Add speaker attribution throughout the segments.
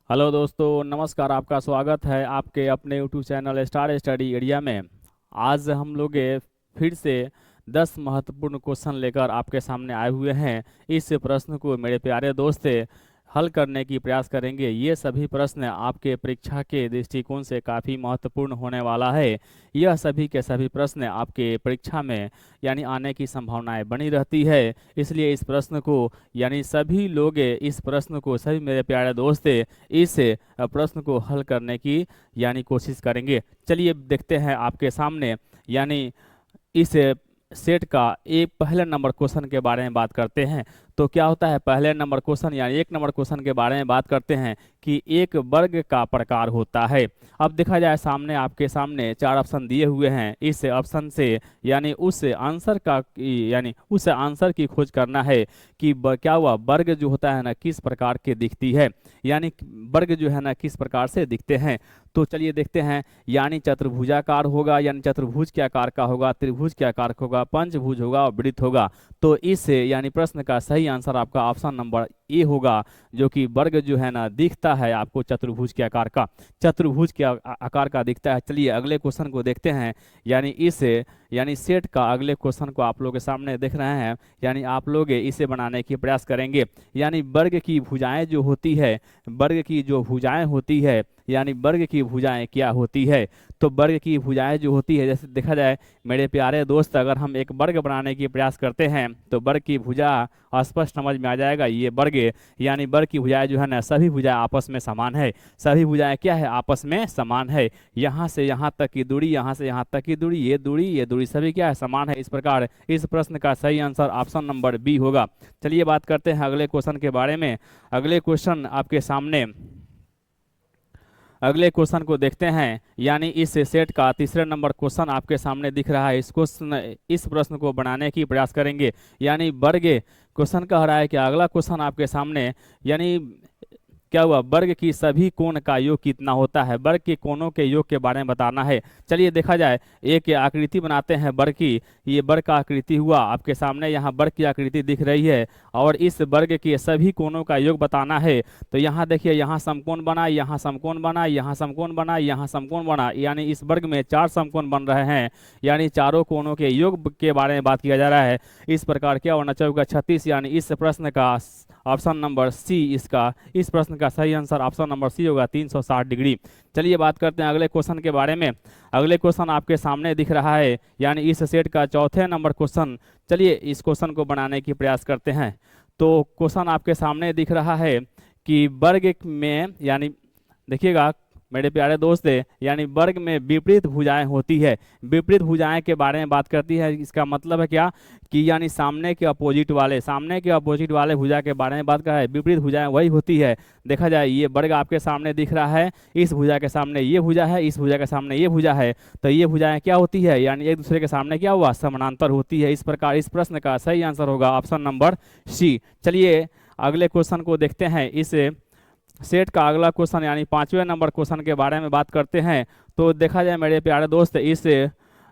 Speaker 1: Hello दोस्तों, नमस्कार। आपका स्वागत है आपके अपने YouTube channel star study area में। आज हम लोग फिर से 10 महत्वपूर्ण क्वेश्चन लेकर आपके सामने आए हुए हैं। इस प्रश्न को मेरे प्यारे दोस्त हल करने की प्रयास करेंगे। ये सभी प्रश्न आपके परीक्षा के दृष्टिकोण से काफ़ी महत्वपूर्ण होने वाला है। यह सभी के सभी प्रश्न आपके परीक्षा में यानी आने की संभावनाएं बनी रहती है। इसलिए इस प्रश्न को यानी सभी लोग इस प्रश्न को, सभी मेरे प्यारे दोस्त इस प्रश्न को हल करने की यानी कोशिश करेंगे। चलिए देखते हैं आपके सामने यानी इस सेट का एक पहले नंबर क्वेश्चन के बारे में बात करते हैं। तो क्या होता है, पहले नंबर क्वेश्चन यानी एक नंबर क्वेश्चन के बारे में बात करते हैं कि एक वर्ग का प्रकार होता है। अब देखा जाए सामने आपके सामने चार ऑप्शन दिए हुए हैं। इस ऑप्शन से यानी उस आंसर की खोज करना है कि क्या हुआ, वर्ग जो होता है ना किस प्रकार के दिखती है, यानी वर्ग जो है ना किस प्रकार से दिखते हैं। तो चलिए देखते हैं। यानी चतुर्भुजाकार होगा, यानी चतुर्भुज के आकार का होगा, त्रिभुज के आकार का होगा, पंचभुज होगा और वृत्त होगा। तो इस यानी प्रश्न का सही आंसर आपका ऑप्शन नंबर ए होगा, जो कि वर्ग जो है ना दिखता है आपको चतुर्भुज के आकार का, चतुर्भुज के आकार का दिखता है। चलिए अगले क्वेश्चन को देखते हैं। यानी इस यानी सेट का अगले क्वेश्चन को आप लोग के सामने देख रहे हैं। यानी आप लोग इसे बनाने की प्रयास करेंगे। यानी वर्ग की भुजाएं जो होती है, वर्ग की जो भुजाएं होती है, यानी वर्ग की भुजाएं क्या होती है। तो वर्ग की भुजाएं जो होती है, जैसे देखा जाए मेरे प्यारे दोस्त, अगर हम एक वर्ग बनाने की प्रयास करते हैं तो वर्ग की भुजा स्पष्ट समझ में आ जाएगा। ये वर्ग यानी वर्ग की भुजाएं जो है ना, सभी भुजाएं आपस में समान है। सभी भुजाएं क्या है, आपस में समान है। यहाँ से यहाँ तक की दूरी, यहाँ से यहाँ तक की दूरी, ये दूरी सभी क्या है, समान है। इस प्रकार इस प्रश्न का सही आंसर ऑप्शन नंबर बी होगा। चलिए बात करते हैं अगले क्वेश्चन के बारे में। अगले क्वेश्चन आपके सामने, अगले क्वेश्चन को देखते हैं। यानी इस सेट का तीसरे नंबर क्वेश्चन आपके सामने दिख रहा है। इस प्रश्न को बनाने की प्रयास करेंगे। यानी वर्ग क्वेश्चन कह रहा है कि अगला क्वेश्चन आपके सामने यानी क्या हुआ, वर्ग की सभी कोण का योग कितना होता है, वर्ग के कोणों के योग के बारे में बताना है। चलिए देखा जाए, एक आकृति बनाते हैं वर्ग की। ये वर्ग का आकृति हुआ आपके सामने, यहाँ वर्ग की आकृति दिख रही है और इस वर्ग के सभी कोणों का योग बताना है। तो यहाँ देखिए, यहाँ समकोण बना, यहाँ समकोण बना, यहाँ समकोण बना, यहाँ समकोण बना, यानी इस वर्ग में चार समकोण बन रहे हैं। यानी चारों कोणों के योग के बारे में बात किया जा रहा है। इस प्रकार क्या होना चाहिए, 36। यानी इस प्रश्न का ऑप्शन नंबर सी, इस प्रश्न का सही आंसर ऑप्शन नंबर सी होगा, 360 डिग्री। चलिए बात करते हैं अगले क्वेश्चन के बारे में। अगले क्वेश्चन आपके सामने दिख रहा है। यानी इस सेट का चौथे नंबर क्वेश्चन। चलिए इस क्वेश्चन को बनाने की प्रयास करते हैं। तो क्वेश्चन आपके सामने दिख रहा है कि वर्ग में यानी देखिएगा मेरे प्यारे दोस्त, यानी वर्ग में विपरीत भुजाएं होती है। विपरीत भुजाएं के बारे में बात करती है। इसका मतलब है क्या कि यानी सामने के अपोजिट वाले भुजा के बारे में बात कर रहा है। विपरीत भुजाएं वही होती है। देखा जाए, ये वर्ग आपके सामने दिख रहा है, इस भुजा के सामने ये भुजा है, इस भुजा के सामने ये भुजा है। तो ये भुजाएं क्या होती है, यानी एक दूसरे के सामने क्या हुआ, समानांतर होती है। इस प्रकार इस प्रश्न का सही आंसर होगा ऑप्शन नंबर सी। चलिए अगले क्वेश्चन को देखते हैं। इस सेट का अगला क्वेश्चन यानी पांचवें नंबर क्वेश्चन के बारे में बात करते हैं। तो देखा जाए मेरे प्यारे दोस्त, इस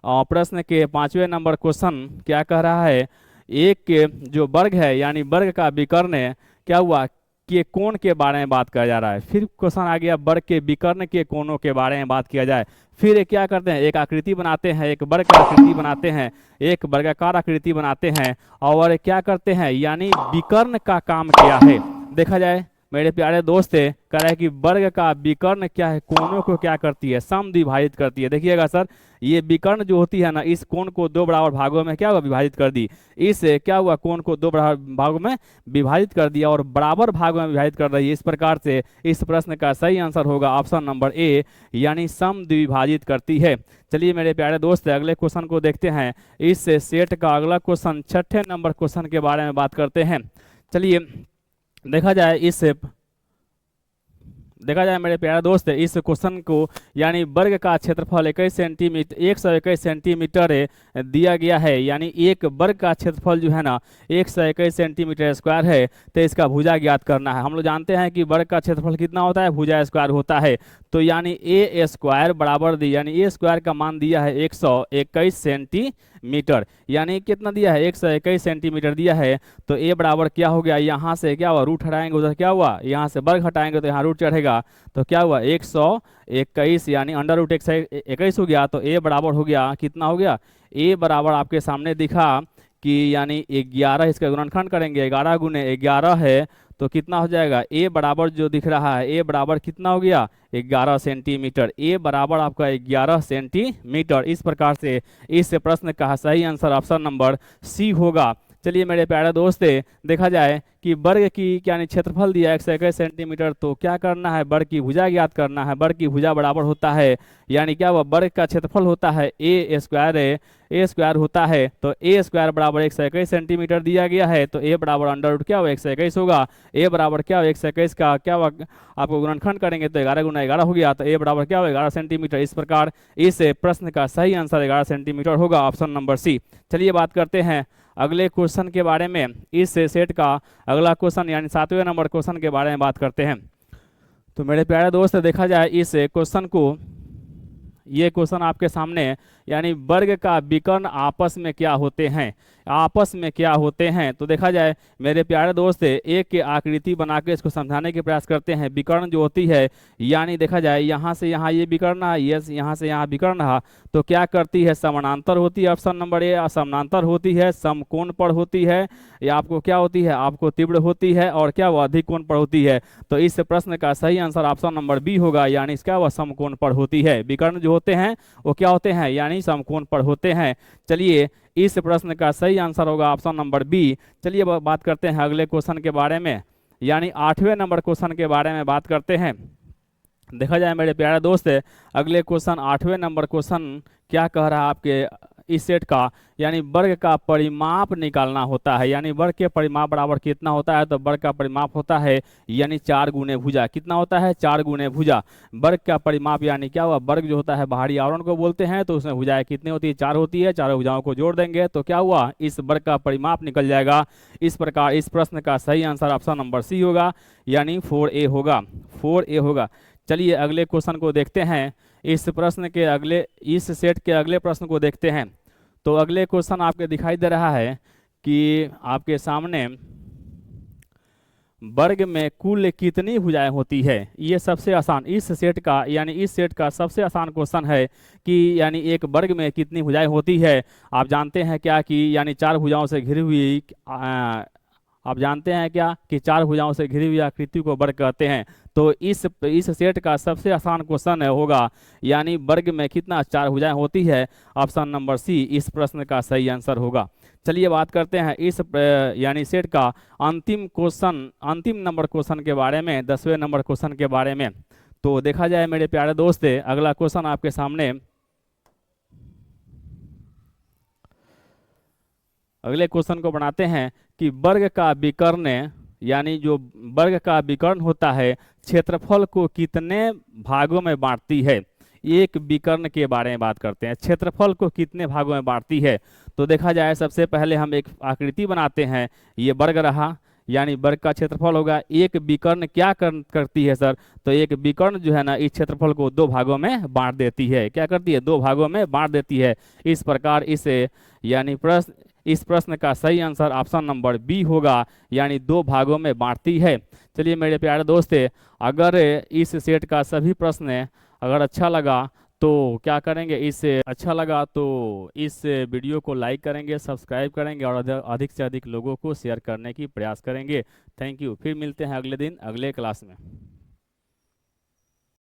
Speaker 1: प्रश्न के पांचवें नंबर क्वेश्चन क्या कह रहा है, एक जो वर्ग है यानी वर्ग का विकर्ण क्या हुआ के कोण के बारे में बात किया जा रहा है। फिर क्वेश्चन आ गया, वर्ग के विकर्ण के कोणों के बारे में बात किया जाए। फिर क्या करते हैं, एक आकृति बनाते हैं, एक वर्ग का आकृति बनाते हैं, एक वर्गाकार आकृति बनाते हैं और क्या करते हैं, यानी विकर्ण का काम किया है। देखा जाए मेरे प्यारे दोस्त, कह रहा है कि वर्ग का विकर्ण क्या है, कोणों को क्या करती है, समद्विभाजित करती है। देखिएगा सर, ये विकर्ण जो होती है ना, इस कोण को दो बराबर भागों में क्या हुआ, विभाजित कर दी। इस क्या हुआ, कोण को दो बराबर भागों में विभाजित कर दिया और बराबर भागों में विभाजित कर रही है। इस प्रकार से इस प्रश्न का सही आंसर होगा ऑप्शन नंबर ए, यानी समद्विभाजित करती है। चलिए मेरे प्यारे दोस्त, अगले क्वेश्चन को देखते हैं। इस सेट का अगला क्वेश्चन छठे नंबर क्वेश्चन के बारे में बात करते हैं। चलिए देखा जाए मेरे प्यारे दोस्त, इस क्वेश्चन को यानी वर्ग का क्षेत्रफल 121 सेंटीमीटर दिया गया है। यानी एक वर्ग का क्षेत्रफल जो है ना 121 सेंटीमीटर स्क्वायर है। तो इसका भुजा ज्ञात करना है। हम लोग जानते हैं कि वर्ग का क्षेत्रफल कितना होता है, भुजा स्क्वायर होता है। तो यानी ए स्क्वायर बराबर दी, यानी ए स्क्वायर का मान दिया है 121 सेंटीमीटर, यानी कितना दिया है 121 सेंटीमीटर दिया है। तो ए बराबर क्या हो गया, यहाँ से क्या हुआ रूट हटाएंगे उधर क्या हुआ, यहाँ से वर्ग हटाएंगे तो यहाँ रूट चढ़ेगा, तो क्या हुआ 121 यानी अंडर रूट 121 हो गया। तो ए बराबर हो गया कितना हो गया, ए बराबर आपके सामने दिखा कि यानी 11, इसका गुणनखंड करेंगे 11 गुने 11 है तो कितना हो जाएगा, ए बराबर जो दिख रहा है ए बराबर कितना हो गया 11 सेंटीमीटर, ए बराबर आपका 11 सेंटीमीटर। इस प्रकार से इस प्रश्न का सही आंसर ऑप्शन नंबर सी होगा। चलिए मेरे प्यारे दोस्त, देखा जाए कि वर्ग की यानी क्षेत्रफल दिया 121 सेंटीमीटर, तो क्या करना है, वर्ग की भुजा ज्ञात करना है। वर्ग की भुजा बराबर होता है यानी क्या हुआ, वर्ग का क्षेत्रफल होता है ए स्क्वायर होता है, तो ए स्क्वायर बराबर 121 सेंटीमीटर दिया गया है, तो ए बराबर अंडर रूट क्या हुआ 121 होगा। ए बराबर क्या हुआ 121 का क्या हुआ, आपको गुणनखंड करेंगे तो 11 गुना 11 हो गया, तो ए बराबर क्या हुआ 11 सेंटीमीटर। इस प्रकार इस प्रश्न का सही आंसर 11 सेंटीमीटर होगा, ऑप्शन नंबर सी। चलिए बात करते हैं अगले क्वेश्चन के बारे में। इस सेट का अगला क्वेश्चन यानी 7वें नंबर क्वेश्चन के बारे में बात करते हैं। तो मेरे प्यारे दोस्त देखा जाए इस क्वेश्चन को, ये क्वेश्चन आपके सामने यानी वर्ग का विकर्ण आपस में क्या होते हैं, आपस में क्या होते हैं। तो देखा जाए मेरे प्यारे दोस्त एक की आकृति बना के इसको समझाने के प्रयास करते हैं। विकर्ण जो होती है यानी देखा जाए यहाँ से यहाँ ये विकर्ण है, ये यहाँ से यहाँ विकर्ण है, तो क्या करती है समानांतर होती है, ऑप्शन नंबर ए। समानांतर होती है, समकोण पर होती है, या आपको क्या होती है, आपको तीव्र होती है, और क्या वो अधिक कोण पर होती है। तो इस प्रश्न का सही आंसर ऑप्शन नंबर बी होगा, यानी इसका वह समकोण पर होती है। विकर्ण जो होते हैं वो क्या होते हैं, यानी समकोण पर होते हैं। चलिए इस प्रश्न का सही आंसर होगा ऑप्शन नंबर बी। चलिए बात करते हैं अगले क्वेश्चन के बारे में, यानी 8वें नंबर क्वेश्चन के बारे में बात करते हैं। देखा जाए मेरे प्यारे दोस्त अगले क्वेश्चन 8वें नंबर क्वेश्चन क्या कह रहा है आपके इस सेट का, यानी वर्ग का परिमाप निकालना होता है। यानी वर्ग के परिमाप बराबर कितना होता है, तो वर्ग का परिमाप होता है यानी 4 गुने भुजा। कितना होता है 4 गुने भुजा। वर्ग का परिमाप यानी क्या हुआ, वर्ग जो होता है बाहरी आवरण को बोलते हैं, तो उसमें भुजाएं कितनी होती है 4 होती है। चारों भुजाओं को जोड़ देंगे तो क्या हुआ, इस वर्ग का परिमाप निकल जाएगा। इस प्रकार इस प्रश्न का सही आंसर ऑप्शन नंबर सी होगा, यानी 4A होगा, 4A होगा। चलिए अगले क्वेश्चन को देखते हैं। इस प्रश्न के अगले, इस सेट के अगले प्रश्न को देखते हैं। तो अगले क्वेश्चन आपके दिखाई दे रहा है कि आपके सामने वर्ग में कुल कितनी भुजाएं होती है। ये सबसे आसान इस सेट का, यानी इस सेट का सबसे आसान क्वेश्चन है कि यानी एक वर्ग में कितनी भुजाएं होती है। आप जानते हैं क्या कि यानी 4 भुजाओं से घिरी हुई आप जानते हैं क्या कि 4 भुजाओं से घिरी हुई आकृति को वर्ग कहते हैं। तो इस सेट का सबसे आसान क्वेश्चन होगा, यानी वर्ग में कितना 4 भुजाएं होती है, ऑप्शन नंबर सी इस प्रश्न का सही आंसर होगा। चलिए बात करते हैं इस यानी सेट का अंतिम क्वेश्चन, अंतिम नंबर क्वेश्चन के बारे में, 10वें नंबर क्वेश्चन के बारे में। तो देखा जाए मेरे प्यारे दोस्त अगला क्वेश्चन आपके सामने, अगले क्वेश्चन को बनाते हैं कि वर्ग का विकर्ण, यानी जो वर्ग का विकर्ण होता है क्षेत्रफल को कितने भागों में बांटती है। एक विकर्ण के बारे में बात करते हैं, क्षेत्रफल को कितने भागों में बांटती है। तो देखा जाए सबसे पहले हम एक आकृति बनाते हैं, ये वर्ग रहा, यानी वर्ग का क्षेत्रफल होगा। एक विकर्ण क्या करती है सर, तो एक विकर्ण जो है ना इस क्षेत्रफल को 2 भागों में बांट देती है। क्या करती है, 2 भागों में बांट देती है। इस प्रकार इसे यानी इस प्रश्न का सही आंसर ऑप्शन नंबर बी होगा, यानी 2 भागों में बांटती है। चलिए मेरे प्यारे दोस्त अगर इस सेट का सभी प्रश्न अगर अच्छा लगा तो क्या करेंगे, इससे अच्छा लगा तो इस वीडियो को लाइक करेंगे, सब्सक्राइब करेंगे और अधिक से अधिक लोगों को शेयर करने की प्रयास करेंगे। Thank you. फिर मिलते हैं अगले दिन अगले क्लास में।